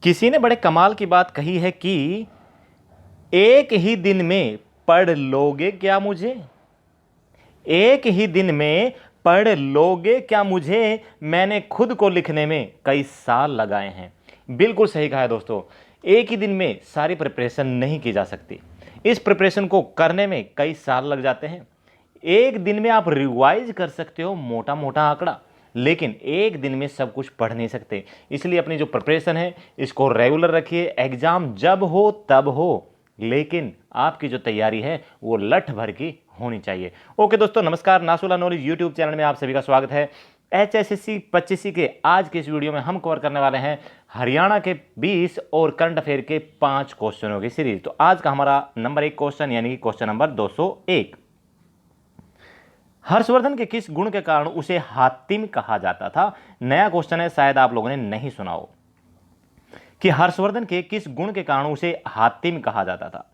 किसी ने बड़े कमाल की बात कही है कि एक ही दिन में पढ़ लोगे क्या मुझे। एक ही दिन में पढ़ लोगे क्या मुझे, मैंने खुद को लिखने में कई साल लगाए हैं। बिल्कुल सही कहा है दोस्तों, एक ही दिन में सारी प्रिपरेशन नहीं की जा सकती। इस प्रिपरेशन को करने में कई साल लग जाते हैं। एक दिन में आप रिवाइज कर सकते हो मोटा मोटा आंकड़ा, लेकिन एक दिन में सब कुछ पढ़ नहीं सकते। इसलिए अपनी जो प्रिपरेशन है इसको रेगुलर रखिए। एग्जाम जब हो तब हो, लेकिन आपकी जो तैयारी है वो लठ भर की होनी चाहिए। ओके दोस्तों, नमस्कार। नासुला नॉलेज यूट्यूब चैनल में आप सभी का स्वागत है। HSSC 25 के आज के इस वीडियो में हम कवर करने वाले हैं हरियाणा के 20 और करंट अफेयर के 5 क्वेश्चनों की सीरीज। तो आज का हमारा नंबर 1 क्वेश्चन यानी कि क्वेश्चन नंबर 201, हर्षवर्धन के किस गुण के कारण उसे हातिम कहा जाता था। नया क्वेश्चन है, शायद आप लोगों ने नहीं सुना हो कि हर्षवर्धन के किस गुण के कारण उसे हातिम कहा जाता था।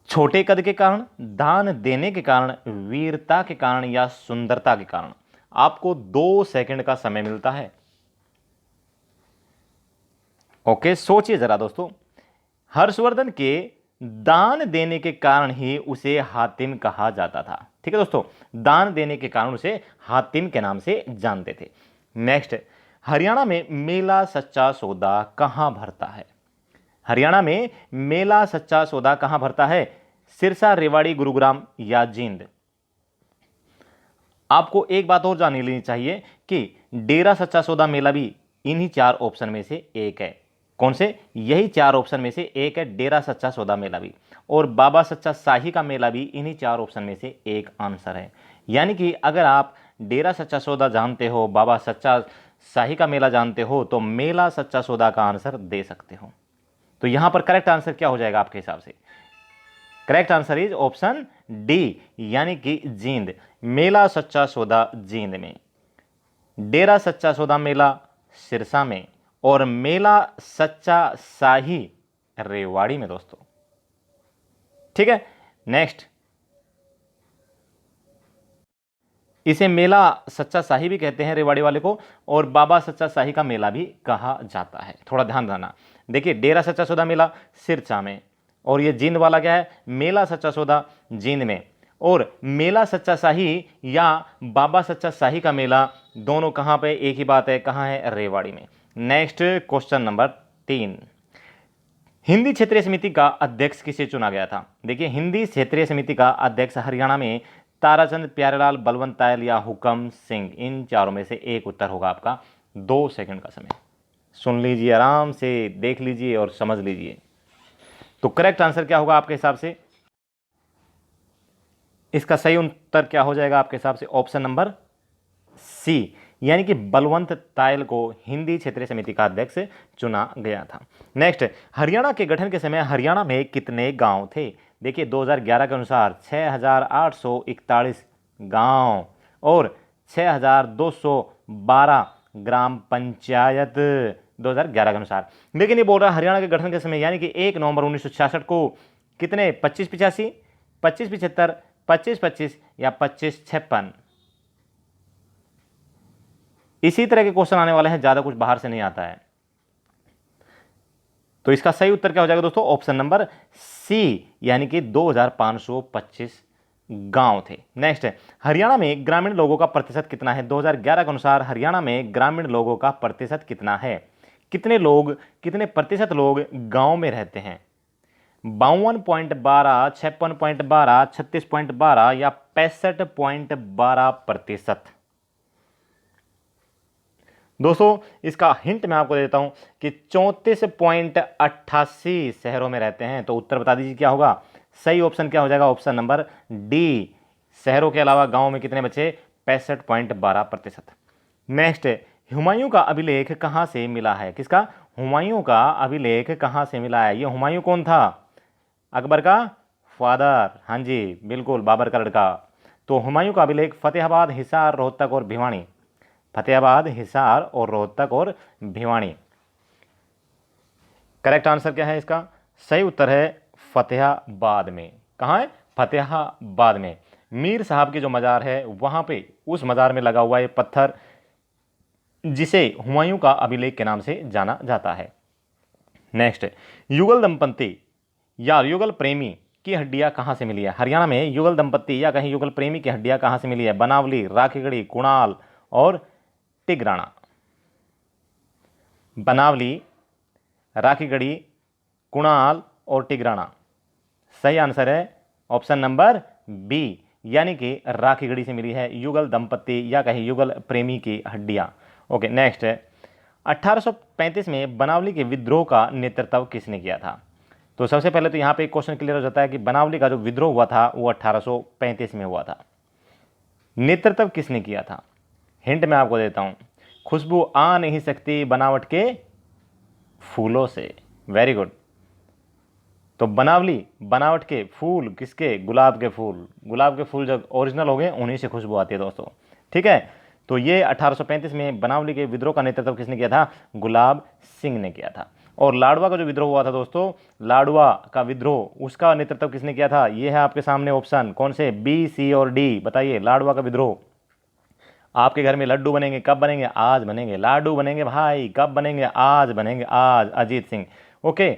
छोटे कद के कारण, दान देने के कारण, वीरता के कारण या सुंदरता के कारण। आपको 2 सेकंड का समय मिलता है। ओके, सोचिए जरा दोस्तों। हर्षवर्धन के दान देने के कारण ही उसे हातिम कहा जाता था। ठीक है दोस्तों, दान देने के कारण उसे हातिम के नाम से जानते थे। नेक्स्ट, हरियाणा में मेला सच्चा सौदा कहां भरता है। हरियाणा में मेला सच्चा सौदा कहां भरता है। सिरसा, रेवाड़ी, गुरुग्राम या जींद। आपको एक बात और जान लेनी चाहिए कि डेरा सच्चा सौदा मेला भी इन्हीं 4 ऑप्शन में से एक है। कौन से? यही 4 ऑप्शन में से एक है डेरा सच्चा सौदा मेला भी, और बाबा सच्चा शाही का मेला भी इन्हीं 4 ऑप्शन में से एक आंसर है। यानी कि अगर आप डेरा सच्चा सौदा जानते हो, बाबा सच्चा शाही का मेला जानते हो, तो मेला सच्चा सौदा का आंसर दे सकते हो। तो यहां पर करेक्ट आंसर क्या हो जाएगा आपके हिसाब से? Correct answer is option D, यानी कि जींद। मेला सच्चा सौदा जींद में, डेरा सच्चा सौदा मेला सिरसा में, और मेला सच्चा शाही रेवाड़ी में दोस्तों। ठीक है, नेक्स्ट, इसे मेला सच्चा शाही भी कहते हैं रेवाड़ी वाले को, और बाबा सच्चा शाही का मेला भी कहा जाता है। थोड़ा ध्यान देना। देखिए, डेरा सच्चा सौदा मेला सिरसा में, और ये जींद वाला क्या है? मेला सच्चा सौदा जींद में। और मेला सच्चा शाही या बाबा सच्चा शाही का मेला दोनों कहां पे? एक ही बात है, कहां है? रेवाड़ी में। नेक्स्ट, क्वेश्चन नंबर 3, हिंदी क्षेत्रीय समिति का अध्यक्ष किसे चुना गया था। देखिए, हिंदी क्षेत्रीय समिति का अध्यक्ष हरियाणा में ताराचंद, प्यारेलाल, बलवंत तायल या हुकम सिंह। इन चारों में से एक उत्तर होगा आपका। 2 सेकंड का समय सुन लीजिए, आराम से देख लीजिए और समझ लीजिए। तो करेक्ट आंसर क्या होगा आपके हिसाब से? इसका सही उत्तर क्या हो जाएगा आपके हिसाब से? ऑप्शन नंबर सी, यानी कि बलवंत तायल को हिंदी क्षेत्रीय समिति का अध्यक्ष चुना गया था। नेक्स्ट, हरियाणा के गठन के समय हरियाणा में कितने गांव थे। देखिए, 2011 के अनुसार 6,841 गांव और 6,212 ग्राम पंचायत 2011 के अनुसार। लेकिन ये बोल रहा है हरियाणा के गठन के समय, यानी कि 1 नवंबर 1966 को कितने? 2585, 2575, 2525 या 2556। इसी तरह के क्वेश्चन आने वाले हैं, ज्यादा कुछ बाहर से नहीं आता है। तो इसका सही उत्तर क्या हो जाएगा दोस्तों? ऑप्शन नंबर सी, यानी कि 2525 गांव थे। नेक्स्ट, हरियाणा में ग्रामीण लोगों का प्रतिशत कितना है। 2011 के अनुसार हरियाणा में ग्रामीण लोगों का प्रतिशत कितना है। कितने लोग, कितने प्रतिशत लोग गांव में रहते हैं? 52.12, 56.12, 36.12 या 65.12%। दोस्तों, इसका हिंट मैं आपको देता हूं कि 34.88 शहरों में रहते हैं। तो उत्तर बता दीजिए क्या होगा? सही ऑप्शन क्या हो जाएगा? ऑप्शन नंबर डी, शहरों के अलावा गांव में कितने बचे? 65.12%। नेक्स्ट, हुमायूं का अभिलेख कहां से मिला है। किसका? हुमायूं का अभिलेख कहां से मिला है। ये हुमायूं कौन था? अकबर का फादर। हाँ जी, बिल्कुल, बाबर का लड़का। तो हुमायूं का अभिलेख फतेहाबाद, हिसार, रोहतक और भिवानी। फतेहाबाद, हिसार और रोहतक और भिवानी। करेक्ट आंसर क्या है इसका? सही उत्तर है फतेहाबाद में। कहाँ है? फतेहाबाद में। मीर साहब की जो मज़ार है वहाँ पे, उस मज़ार में लगा हुआ ये पत्थर जिसे हुमायूं का अभिलेख के नाम से जाना जाता है। नेक्स्ट, युगल दंपति या युगल प्रेमी की हड्डियां कहाँ से मिली है? हरियाणा में युगल दंपति या कहीं युगल प्रेमी की हड्डियां कहाँ से मिली है? बनावली, राखीगढ़ी, कुणाल और टिगराना। बनावली, राखीगढ़ी, कुणाल और टिगराना। सही आंसर है ऑप्शन नंबर बी, यानी कि राखीगढ़ी से मिली है युगल दंपति या कहीं युगल प्रेमी की हड्डियां। ओके, नेक्स्ट, 1835 में बनावली के विद्रोह का नेतृत्व किसने किया था? तो सबसे पहले तो यहाँ पे एक क्वेश्चन क्लियर हो जाता है कि बनावली का जो विद्रोह हुआ था वो 1835 में हुआ था। नेतृत्व किसने किया था? हिंट मैं आपको देता हूँ, खुशबू आ नहीं सकती बनावट के फूलों से। Very good. तो बनावली बनावट के फूल किसके? गुलाब के फूल। गुलाब के फूल जब ओरिजिनल हो गए उन्हीं से खुशबू आती है दोस्तों। ठीक है, तो ये 1835 में बनावली के विद्रोह का नेतृत्व किसने किया था? गुलाब सिंह ने किया था। और लाडवा का जो विद्रोह हुआ था दोस्तों, लाडवा का विद्रोह, उसका नेतृत्व किसने किया था? ये है आपके सामने ऑप्शन, कौन से? बी, सी और डी। बताइए, लाडवा का विद्रोह। आपके घर में लड्डू बनेंगे, कब बनेंगे? आज बनेंगे। लाडू बनेंगे भाई, कब बनेंगे? आज बनेंगे, आज। अजीत सिंह। ओके,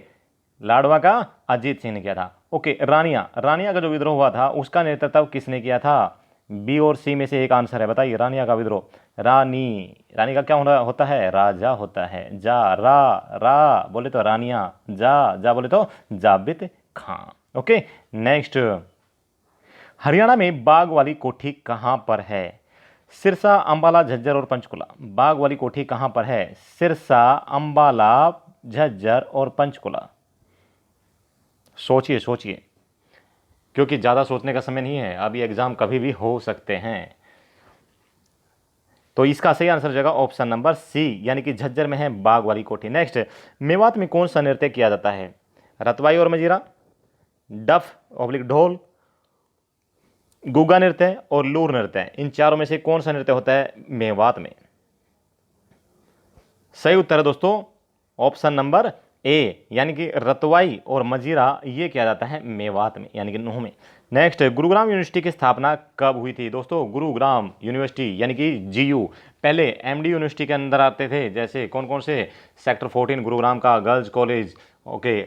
लाडवा का अजीत सिंह ने किया था। ओके, रानिया, रानिया का जो विद्रोह हुआ था उसका नेतृत्व किसने किया था? बी और सी में से एक आंसर है, बताइए। रानिया का विद्रोह, रानी, रानी का क्या होता है? राजा होता है। जा, रा बोले तो रानिया, जा बोले तो जाबित खां। ओके, नेक्स्ट, हरियाणा में बाग वाली कोठी कहां पर है? सिरसा, अंबाला, झज्जर और पंचकुला। बाग वाली कोठी कहां पर है? सिरसा, अंबाला, झज्जर और पंचकुला। सोचिए सोचिए, क्योंकि ज़्यादा सोचने का समय नहीं है, अभी एग्जाम कभी भी हो सकते हैं। तो इसका सही आंसर हो जाएगा ऑप्शन नंबर सी, यानी कि झज्जर में है बाग वाली कोठी। नेक्स्ट, मेवात में कौन सा नृत्य किया जाता है? रतवाई और मजीरा, डफ ऑब्लिक ढोल, गुग्गा नृत्य और लूर नृत्य। इन चारों में से कौन सा नृत्य होता है मेवात में? सही उत्तर है दोस्तों ऑप्शन नंबर ए, यानी कि रतवाई और मजीरा ये किया जाता है मेवात में, यानी कि नूह में। नेक्स्ट, गुरुग्राम यूनिवर्सिटी की स्थापना कब हुई थी? दोस्तों, गुरुग्राम यूनिवर्सिटी यानी कि जीयू पहले एमडी यूनिवर्सिटी के अंदर आते थे। जैसे कौन कौन से? सेक्टर 14 गुरुग्राम का गर्ल्स कॉलेज। ओके,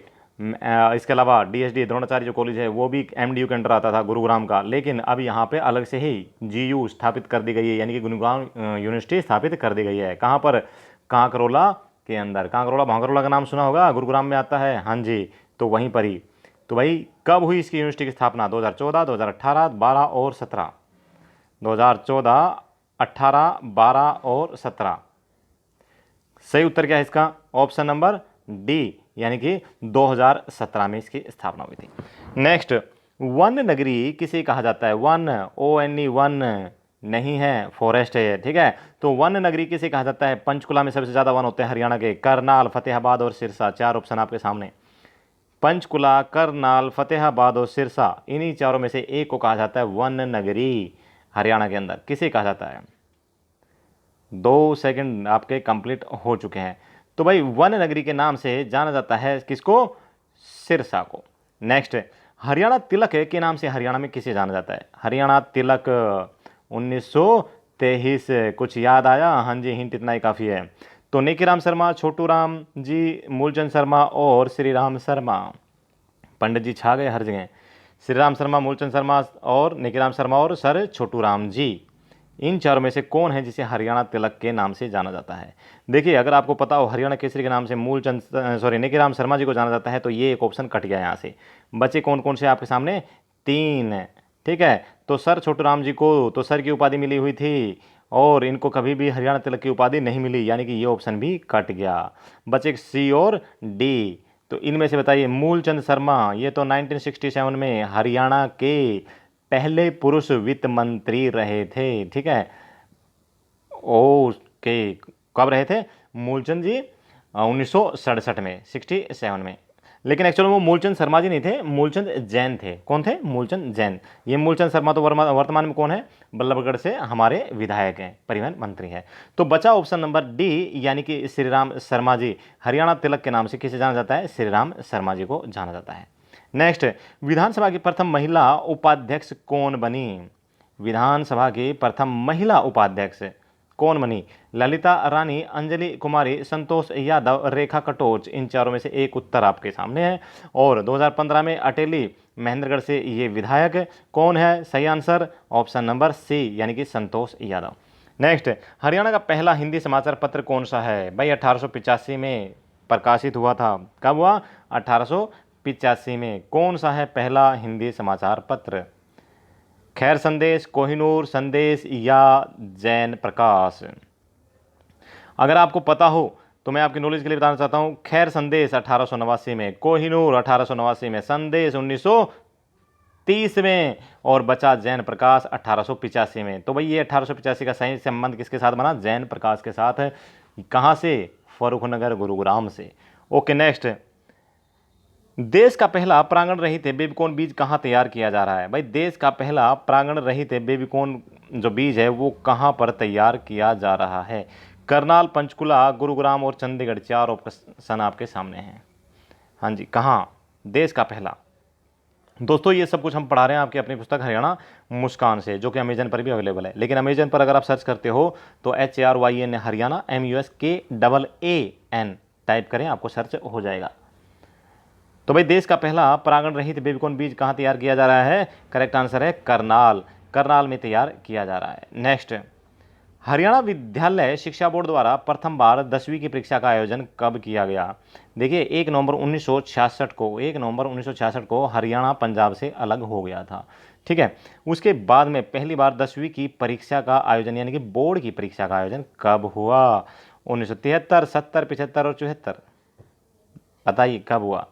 इसके अलावा डीएसडी द्रोणाचार्य जो कॉलेज है वो भी एमडीयू के अंदर आता था गुरुग्राम का, लेकिन अब यहाँ पे अलग से ही जीयू स्थापित कर दी गई है, यानी कि गुरुग्राम यूनिवर्सिटी स्थापित कर दी गई है। कहाँ पर? कांकरोला के अंदर। कांकरोला भांकरोला का नाम सुना होगा, गुरुग्राम में आता है। हाँ जी, तो वहीं पर ही। तो भाई कब हुई इसकी यूनिवर्सिटी की स्थापना? 2014, 2018, 12 और 17। 2014, 18, 12 और 17। सही उत्तर क्या है इसका? ऑप्शन नंबर डी, यानी कि 2017 में इसकी स्थापना हुई थी। नेक्स्ट, वन नगरी किसे कहा जाता है? वन, ONE, वन नहीं है, फॉरेस्ट है। ठीक है, तो वन नगरी किसे कहा जाता है? पंचकुला में सबसे ज्यादा वन होते हैं हरियाणा के, करनाल, फतेहाबाद और सिरसा। चार ऑप्शन आपके सामने, पंचकुला, करनाल, फतेहाबाद और सिरसा। इन्हीं चारों में से एक को कहा जाता है वन नगरी हरियाणा के अंदर। किसे कहा जाता है? 2 सेकंड आपके कंप्लीट हो चुके हैं। तो भाई वन नगरी के नाम से जाना जाता है किसको? सिरसा को। नेक्स्ट, हरियाणा तिलक के नाम से हरियाणा में किसे जाना जाता है? हरियाणा तिलक 1923। कुछ याद आया? हाँ जी, हिंट इतना ही काफ़ी है। तो नेकीराम शर्मा, छोटू राम जी, मूलचंद शर्मा और श्री राम शर्मा। पंडित जी छा गए हर जगह। श्री राम शर्मा, मूलचंद शर्मा और नेकीराम शर्मा और सर छोटू राम जी। इन चारों में से कौन है जिसे हरियाणा तिलक के नाम से जाना जाता है? देखिए, अगर आपको पता हो हरियाणा केसरी के नाम से नेकीराम शर्मा जी को जाना जाता है, तो ये एक ऑप्शन कट गया यहाँ से। बचे कौन कौन से आपके सामने? 3। ठीक है, तो सर छोटू राम जी को तो सर की उपाधि मिली हुई थी और इनको कभी भी हरियाणा तिलक की उपाधि नहीं मिली, यानी कि ये ऑप्शन भी कट गया। बचे सी और डी। तो इनमें से बताइए, मूलचंद शर्मा, ये तो 1967 में हरियाणा के पहले पुरुष वित्त मंत्री रहे थे। ठीक है, ओके, कब रहे थे मूलचंद जी? 1967 में, 67 में। लेकिन एक्चुअली वो मूलचंद शर्मा जी नहीं थे, मूलचंद जैन थे। कौन थे? मूलचंद जैन। ये मूलचंद शर्मा तो वर्तमान में कौन है? बल्लभगढ़ से हमारे विधायक हैं, परिवहन मंत्री हैं। तो बचा ऑप्शन नंबर डी, यानी कि श्री राम शर्मा जी। हरियाणा तिलक के नाम से किसे जाना जाता है? श्री राम शर्मा जी को जाना जाता है। नेक्स्ट, विधानसभा की प्रथम महिला उपाध्यक्ष कौन बनी? विधानसभा की प्रथम महिला उपाध्यक्ष कौन बनी? ललिता रानी, अंजलि कुमारी, संतोष यादव, रेखा कटोच। इन चारों में से एक उत्तर आपके सामने है। और 2015 में अटेली महेंद्रगढ़ से ये विधायक कौन है? सही आंसर ऑप्शन नंबर सी यानी कि संतोष यादव। नेक्स्ट, हरियाणा का पहला हिंदी समाचार पत्र कौन सा है? भाई 1885 में प्रकाशित हुआ था। कब हुआ? 1885 में। कौन सा है पहला हिंदी समाचार पत्र? खैर संदेश, कोहिनूर संदेश या जैन प्रकाश? अगर आपको पता हो तो मैं आपकी नॉलेज के लिए बताना चाहता हूं, खैर संदेश 1889 में, कोहिनूर 1889 में, संदेश 1930 में और बचा जैन प्रकाश 1885 में। तो भाई ये 1885 का सही संबंध किसके साथ बना? जैन प्रकाश के साथ है। कहाँ से? फर्रुखनगर गुरुग्राम से। ओके नेक्स्ट, देश का पहला प्रांगण रहित बेबीकॉर्न बीज कहाँ तैयार किया जा रहा है? भाई देश का पहला प्रांगण रहित बेबीकॉर्न जो बीज है वो कहाँ पर तैयार किया जा रहा है? करनाल, पंचकुला, गुरुग्राम और चंडीगढ़। चार ऑप्शन आपके सामने हैं। हाँ जी, कहाँ? देश का पहला। दोस्तों ये सब कुछ हम पढ़ा रहे हैं आपकी अपनी पुस्तक हरियाणा मुस्कान से, जो कि अमेजन पर भी अवेलेबल है। लेकिन अमेजन पर अगर आप सर्च करते हो तो HRYN हरियाणा MUSKAAN टाइप करें, आपको सर्च हो जाएगा। तो भाई देश का पहला प्रांगण रहित बेबीकॉर्न बीज कहाँ तैयार किया जा रहा है? करेक्ट आंसर है करनाल। करनाल में तैयार किया जा रहा है। नेक्स्ट, हरियाणा विद्यालय शिक्षा बोर्ड द्वारा प्रथम बार 10वीं की परीक्षा का आयोजन कब किया गया? देखिए 1 नवंबर 1966 को, 1 नवंबर 1966 को हरियाणा पंजाब से अलग हो गया था। ठीक है, उसके बाद में पहली बार 10वीं की परीक्षा का आयोजन यानी कि बोर्ड की परीक्षा का आयोजन कब हुआ? 1973, 70, 75 और 74। बताइए कब हुआ?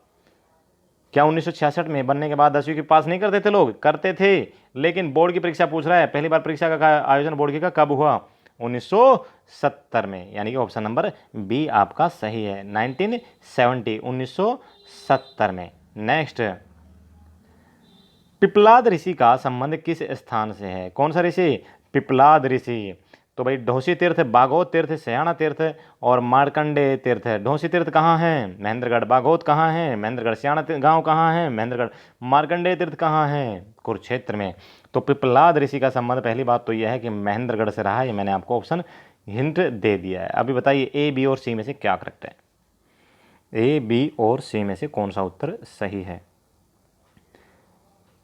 क्या 1966 में बनने के बाद 10वीं के पास नहीं करते थे लोग? करते थे, लेकिन बोर्ड की परीक्षा पूछ रहा है, पहली बार परीक्षा का आयोजन बोर्ड की का कब हुआ? 1970 में, यानी कि ऑप्शन नंबर बी आपका सही है, 1970, 1970 में। नेक्स्ट, पिपलाद ऋषि का संबंध किस स्थान से है? कौन सा ऋषि? पिपलाद ऋषि। तो भाई ढोसी तीर्थ, बागोत तीर्थ, सयाना तीर्थ और मार्कंडे तीर्थ है। ढोसी तीर्थ कहाँ है? महेंद्रगढ़। बागोत कहाँ है? महेंद्रगढ़। सयाना गांव कहाँ है? महेंद्रगढ़। मार्कंडे तीर्थ कहाँ है? कुरुक्षेत्र में। तो पिपलाद ऋषि का संबंध पहली बात तो यह है कि महेंद्रगढ़ से रहा है। ये मैंने आपको ऑप्शन हिंट दे दिया है। अभी बताइए ए, बी और सी में से क्या करेक्ट है? ए, बी और सी में से कौन सा उत्तर सही है?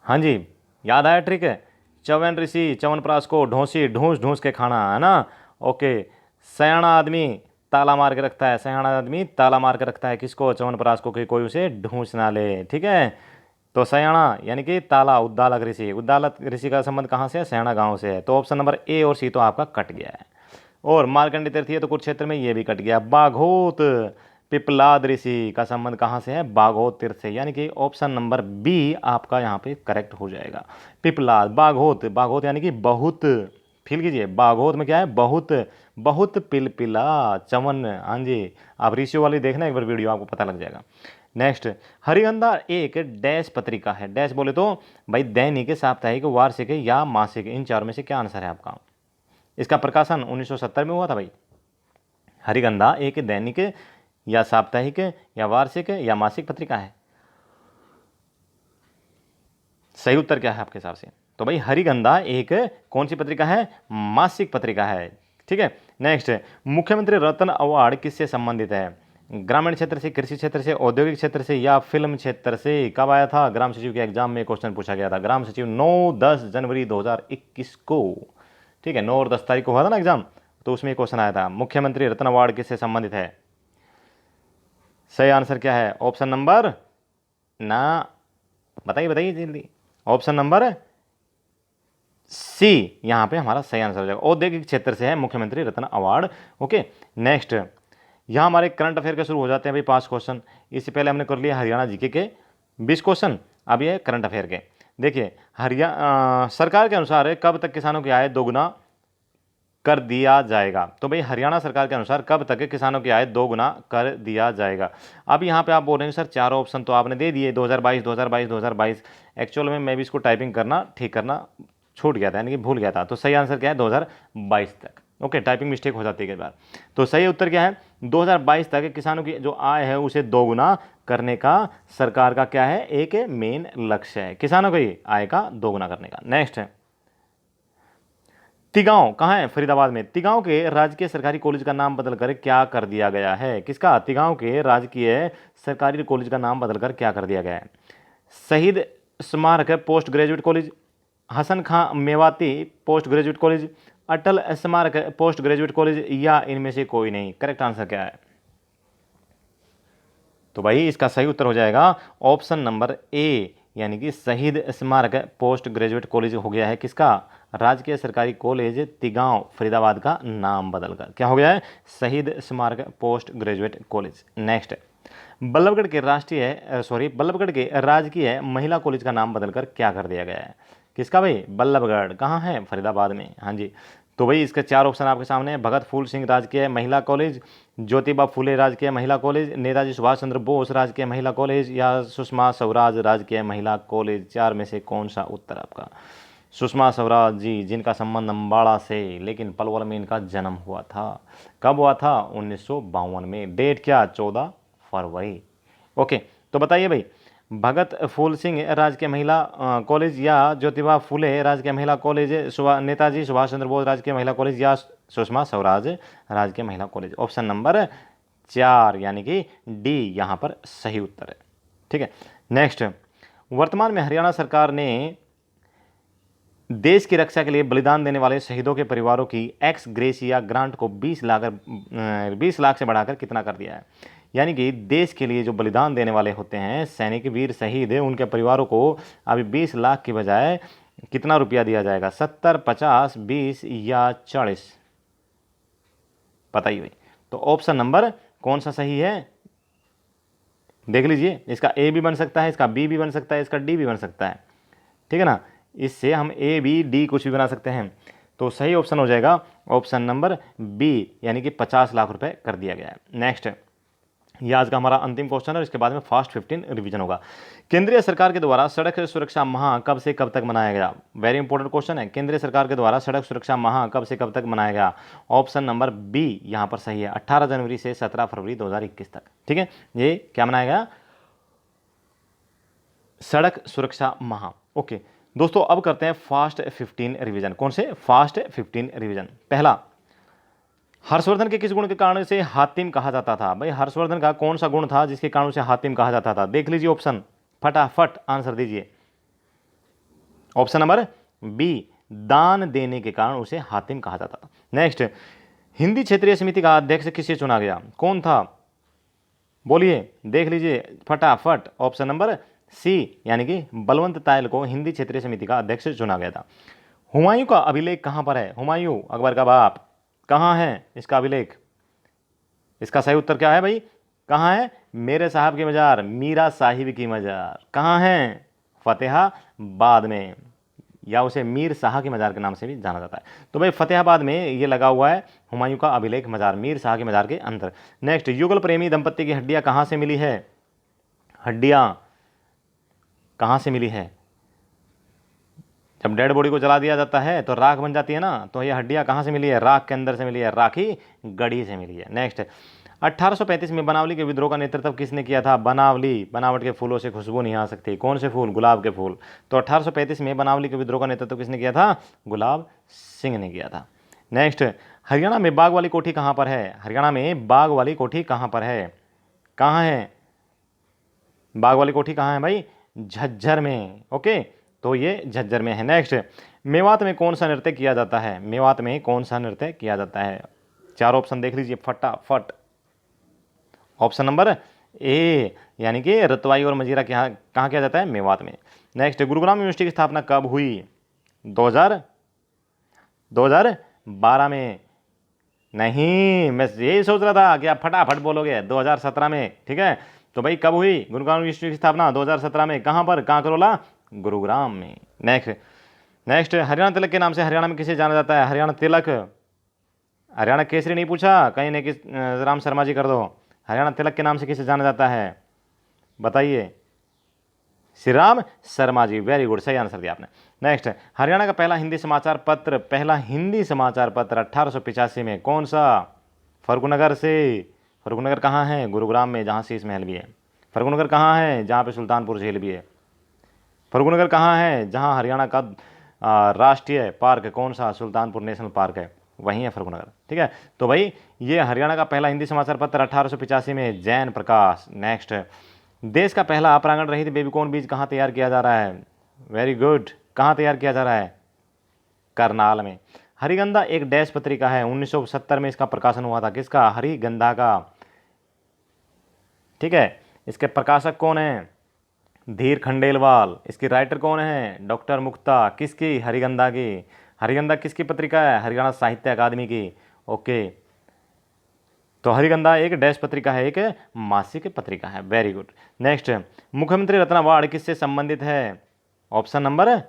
हाँ जी, याद आया ट्रिक है? चवन ऋषि, च्यवनप्राश को ढोंसी, ढूंस ढूंस के खाना, है ना? ओके, सयाना आदमी ताला मार के रखता है, सयाना आदमी ताला मार के रखता है किसको? च्यवनप्राश को, कि कोई उसे ढूंस ना ले। ठीक है, तो सयाना यानी कि ताला, उद्दालक ऋषि। उद्दालक ऋषि का संबंध कहाँ से है? सयाना गांव से है। तो ऑप्शन नंबर ए और सी तो आपका कट गया है। और मार्कंडे तीर्थ है तो कुरुक्षेत्र में, ये भी कट गया। बाघोत पिपलाद ऋषि का संबंध कहाँ से है? बाघोत तीर्थ से, यानी कि ऑप्शन नंबर बी आपका यहाँ पे करेक्ट हो जाएगा। पिपलाद, बाघोत, बाघोत यानी कि बहुत। फील कीजिए, बाघोत में क्या है? बहुत, बहुत पिलपिला चमन। हाँ जी, आप ऋषियों वाली देखना एक बार वीडियो, आपको पता लग जाएगा। नेक्स्ट, हरिगंधा एक डैश पत्रिका है। डैश बोले तो भाई दैनिक, साप्ताहिक, वार्षिक या मासिक। इन चारों में से क्या आंसर है आपका? इसका प्रकाशन 1970 में हुआ था भाई। हरिगंधा एक दैनिक या साप्ताहिक या वार्षिक या मासिक पत्रिका है। सही उत्तर क्या है आपके हिसाब से? तो भाई हरिगंधा एक कौन सी पत्रिका है? मासिक पत्रिका है। ठीक है, नेक्स्ट, मुख्यमंत्री रत्न अवार्ड किससे संबंधित है? ग्रामीण क्षेत्र से, कृषि क्षेत्र से, औद्योगिक क्षेत्र से या फिल्म क्षेत्र से? कब आया था? ग्राम सचिव के एग्जाम में क्वेश्चन पूछा गया था। ग्राम सचिव 9-10 जनवरी 2021 को। ठीक है, 9 और 10 तारीख को हुआ था ना एग्जाम, तो उसमें क्वेश्चन आया था, मुख्यमंत्री रत्न अवार्ड किससे संबंधित है? सही आंसर क्या है? ऑप्शन नंबर ना, बताइए बताइए जल्दी। ऑप्शन नंबर सी यहां पे हमारा सही आंसर हो जाएगा। औद्योगिक क्षेत्र से है मुख्यमंत्री रत्न अवार्ड। ओके, नेक्स्ट, यहां हमारे करंट अफेयर के शुरू हो जाते हैं भाई 5 क्वेश्चन। इससे पहले हमने कर लिया हरियाणा जीके के 20 क्वेश्चन, अब ये करंट अफेयर के। देखिए, सरकार के अनुसार कब तक किसानों की आय दोगुना कर दिया जाएगा? तो भाई हरियाणा सरकार के अनुसार कब तक किसानों की आय दोगुना कर दिया जाएगा? अब यहाँ पे आप बोल रहे हैं सर चारों ऑप्शन तो आपने दे दिए, 2022, 2022, 2022। एक्चुअल में मैं भी इसको टाइपिंग करना ठीक करना छूट गया था, यानी कि भूल गया था। तो सही आंसर क्या है? 2022 तक। ओके, टाइपिंग मिस्टेक हो जाती है कई बार। तो सही उत्तर क्या है? 2022 तक किसानों की जो आय है उसे दोगुना करने का सरकार का क्या है? एक मेन लक्ष्य है, किसानों की आय का दोगुना करने का। नेक्स्ट है, तिगांव कहाँ है? फरीदाबाद में। तिगांव के राजकीय सरकारी कॉलेज का नाम बदलकर क्या कर दिया गया है? किसका? तिगांव के राजकीय सरकारी कॉलेज का नाम बदलकर क्या कर दिया गया है? शहीद स्मारक पोस्ट ग्रेजुएट कॉलेज, हसन खां मेवाती पोस्ट ग्रेजुएट कॉलेज, अटल स्मारक पोस्ट ग्रेजुएट कॉलेज, या इनमें से कोई नहीं। करेक्ट आंसर क्या है? तो भाई इसका सही उत्तर हो जाएगा ऑप्शन नंबर ए, यानी कि शहीद स्मारक पोस्ट ग्रेजुएट कॉलेज हो गया है किसका? राजकीय सरकारी कॉलेज तिगांव फरीदाबाद का नाम बदलकर क्या हो गया है? शहीद स्मारक post graduate college. Next, Ballabhgarh के बल्लभगढ़ के राजकीय महिला कॉलेज का नाम बदलकर क्या कर दिया गया है? किसका भाई? बल्लभगढ़ कहाँ है? फरीदाबाद में। हाँ जी। तो भाई इसके चार ऑप्शन आपके सामने हैं। भगत फूल सिंह राजकीय महिला कॉलेज, ज्योतिबा फुले राजकीय महिला कॉलेज, नेताजी सुभाष चंद्र बोस राजकीय महिला कॉलेज, या सुषमा स्वराज राजकीय महिला कॉलेज। चार में से कौन सा उत्तर आपका? सुषमा स्वराज जी, जिनका संबंध अम्बाड़ा से, लेकिन पलवल में इनका जन्म हुआ था। कब हुआ था? 1952 में। डेट क्या? 14 फरवरी। ओके, तो बताइए भाई, भगत फूल सिंह राजकीय महिला कॉलेज, या ज्योतिबा फुले राजकीय महिला कॉलेज, नेताजी सुभाष चंद्र बोस राजकीय महिला कॉलेज, या सुषमा स्वराज राजकीय महिला कॉलेज। ऑप्शन नंबर 4 यानी कि डी यहाँ पर सही उत्तर है। ठीक है। नेक्स्ट, वर्तमान में हरियाणा सरकार ने देश की रक्षा के लिए बलिदान देने वाले शहीदों के परिवारों की एक्स ग्रेशिया ग्रांट को 20 लाख से बढ़ाकर कितना कर दिया है? यानी कि देश के लिए जो बलिदान देने वाले होते हैं, सैनिक वीर शहीद, उनके परिवारों को अभी 20 लाख की बजाय कितना रुपया दिया जाएगा? 70, 50, 20 या 40? बताइए भाई। तो ऑप्शन नंबर कौन सा सही है? देख लीजिए, इसका ए भी बन सकता है, इसका बी भी बन सकता है, इसका डी भी बन सकता है। ठीक है ना? इससे हम ए बी डी कुछ भी बना सकते हैं। तो सही ऑप्शन हो जाएगा ऑप्शन नंबर बी, यानी कि 50 लाख रुपए कर दिया गया है। नेक्स्ट, ये आज का हमारा अंतिम क्वेश्चन है और इसके बाद में फास्ट 15 रिवीजन होगा। केंद्रीय सरकार के द्वारा सड़क सुरक्षा माह कब से कब तक मनाया गया? वेरी इंपॉर्टेंट क्वेश्चन है। केंद्रीय सरकार के द्वारा सड़क सुरक्षा माह कब से कब तक मनाया गया? ऑप्शन नंबर बी यहाँ पर सही है, 18 जनवरी से 17 फरवरी 2021 तक। ठीक है, ये क्या मनाया गया? सड़क सुरक्षा माह। ओके दोस्तों, अब करते हैं फास्ट 15 रिवीजन। कौन से? Fast 15 revision. पहला, हर्षवर्धन के किस गुण के कारण से हातिम कहा जाता था? भाई हर्षवर्धन का कौन सा गुण था जिसके कारण उसे हातिम कहा जाता था? देख लीजिए ऑप्शन, फटाफट आंसर दीजिए। ऑप्शन नंबर बी, दान देने के कारण उसे हातिम कहा जाता था। नेक्स्ट, हिंदी क्षेत्रीय समिति का अध्यक्ष किसे चुना गया? कौन था? बोलिए, देख लीजिए फटाफट। ऑप्शन नंबर सी, यानी कि बलवंत तायल को हिंदी क्षेत्रीय समिति का अध्यक्ष चुना गया था। हुमायूं का अभिलेख कहां पर है? हुमायूं अकबर का बाप, कहाँ है इसका अभिलेख? इसका सही उत्तर क्या है भाई? कहाँ है? मेरे साहब की मजार, मीरा साहिब की मजार कहाँ है? फतेहाबाद में, या उसे मीर शाह की मजार के नाम से भी जाना जाता है। तो भाई फतेहाबाद में ये लगा हुआ है हुमायूं का अभिलेख मजार, मीर शाह की मजार के अंदर। नेक्स्ट, युगल प्रेमी दंपत्ति की हड्डियां कहाँ से मिली है? हड्डियां कहाँ से मिली है? जब डेड बॉडी को जला दिया जाता है तो राख बन जाती है ना, तो ये हड्डियां कहाँ से मिली है? राख के अंदर से मिली है, राखी गढ़ी से मिली है। नेक्स्ट, 1835 में बनावली के विद्रोह का नेतृत्व किसने किया था? बनावली, बनावट के फूलों से खुशबू नहीं आ सकती। कौन से फूल? गुलाब के फूल। तो 1835 में बनावली के विद्रोह का नेतृत्व किसने किया था? गुलाब सिंह ने किया था। नेक्स्ट, हरियाणा में बाग वाली कोठी कहाँ पर है? हरियाणा में बाग वाली कोठी कहाँ पर है? कहाँ है बाग वाली कोठी? कहाँ है भाई? झज्जर में। ओके, तो ये झज्जर में है। नेक्स्ट, मेवात में कौन सा नृत्य किया जाता है? मेवात में कौन सा नृत्य किया जाता है? चार ऑप्शन देख लीजिए फटाफट। ऑप्शन नंबर ए, यानी कि रतवाई और मजीरा कहाँ किया जाता है? मेवात में। नेक्स्ट, गुरुग्राम यूनिवर्सिटी की स्थापना कब हुई? 2012 में। नहीं, मैं यही सोच रहा था कि आप फटाफट बोलोगे 2017 में। ठीक है, तो भाई कब हुई गुरुग्राम यूनिवर्सिटी की स्थापना? 2017 में। कहाँ पर? कांकरोला, गुरुग्राम में। नेक्स्ट, हरियाणा तिलक के नाम से हरियाणा में किसे जाना जाता है? हरियाणा तिलक, हरियाणा केसरी नहीं पूछा कहीं ने, किस राम शर्मा जी कर दो। हरियाणा तिलक के नाम से किसे जाना जाता है? बताइए। श्री राम शर्मा जी, वेरी गुड, सही आंसर दिया आपने। नेक्स्ट, हरियाणा का पहला हिंदी समाचार पत्र 1885 में कौन सा? फर्रुखनगर से। फर्रुखनगर कहाँ है? गुरुग्राम में, जहाँ शीश महल भी है। फर्रुखनगर कहाँ है? जहाँ पे सुल्तानपुर झील भी है। फर्रुखनगर कहाँ है? जहाँ हरियाणा का राष्ट्रीय पार्क कौन सा? सुल्तानपुर नेशनल पार्क है, वहीं है फर्रुखनगर। ठीक है, तो भाई ये हरियाणा का पहला हिंदी समाचार पत्र 1885 में, जैन प्रकाश। नेक्स्ट, देश का पहला अपरागण रहित बेबीकॉर्न बीज कहाँ तैयार किया जा रहा है? वेरी गुड, कहाँ तैयार किया जा रहा है? करनाल में। हरिगंधा एक डैश पत्रिका है, 1970 में इसका प्रकाशन हुआ था। किसका? हरिगंधा का। ठीक है, इसके प्रकाशक कौन है? धीर खंडेलवाल। इसकी राइटर कौन है? डॉक्टर मुक्ता। किसकी? हरिगंधा की। हरिगंधा किसकी पत्रिका है? हरियाणा साहित्य अकादमी की। ओके, तो हरिगंधा एक डैश पत्रिका है, एक मासिक पत्रिका है। Very good. नेक्स्ट, मुख्यमंत्री रत्न अवार्ड किससे संबंधित है? ऑप्शन नंबर,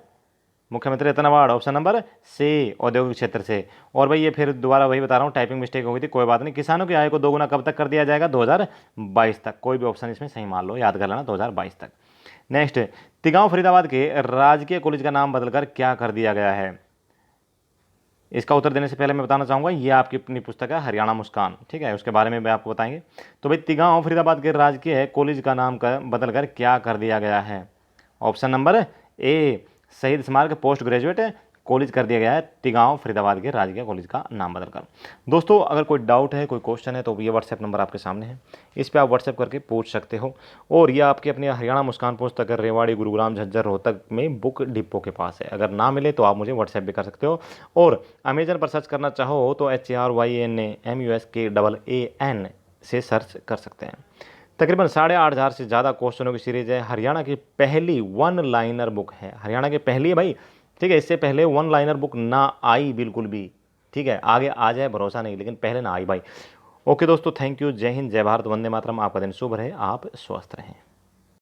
मुख्यमंत्री रत्न अवार्ड ऑप्शन नंबर सी, औद्योगिक क्षेत्र से। और भाई ये फिर दोबारा वही बता रहा हूँ, टाइपिंग मिस्टेक हो गई थी, कोई बात नहीं। किसानों की आय को दोगुना कब तक कर दिया जाएगा? 2022 तक। कोई भी ऑप्शन इसमें सही मान लो, याद कर लेना, 2022 तक। नेक्स्ट, तिगांव फरीदाबाद के राजकीय कॉलेज का नाम बदलकर क्या कर दिया गया है? इसका उत्तर देने से पहले मैं बताना चाहूँगा, ये आपकी अपनी पुस्तक है हरियाणा मुस्कान। ठीक है, उसके बारे में भी आपको बताएंगे। तो भाई तिगांव फरीदाबाद के राजकीय कॉलेज का नाम बदलकर क्या कर दिया गया है? ऑप्शन नंबर ए, शहीद स्मारक पोस्ट ग्रेजुएट कॉलेज कर दिया गया है तिगांव फरीदाबाद के राजकीय कॉलेज का नाम बदलकर। दोस्तों अगर कोई डाउट है, कोई क्वेश्चन है, तो ये व्हाट्सएप नंबर आपके सामने है, इस पर आप व्हाट्सएप करके पूछ सकते हो। और ये आपके अपने हरियाणा मुस्कान पुस्तक रेवाड़ी, गुरुग्राम, झज्जर, रोहतक में बुक डिपो के पास है। अगर ना मिले तो आप मुझे व्हाट्सएप भी कर सकते हो। और अमेजन पर सर्च करना चाहो तो HARYANAMUSKAAN से सर्च कर सकते हैं। तकरीबन 8,500 से ज़्यादा क्वेश्चनों की सीरीज है। हरियाणा की पहली वन लाइनर बुक है, हरियाणा की पहली है भाई। ठीक है, इससे पहले वन लाइनर बुक ना आई बिल्कुल भी। ठीक है, आगे आ जाए भरोसा नहीं, लेकिन पहले ना आई भाई। ओके दोस्तों, थैंक यू, जय हिंद, जय भारत, वंदे मातरम। आपका दिन शुभ रहे, आप स्वस्थ रहें।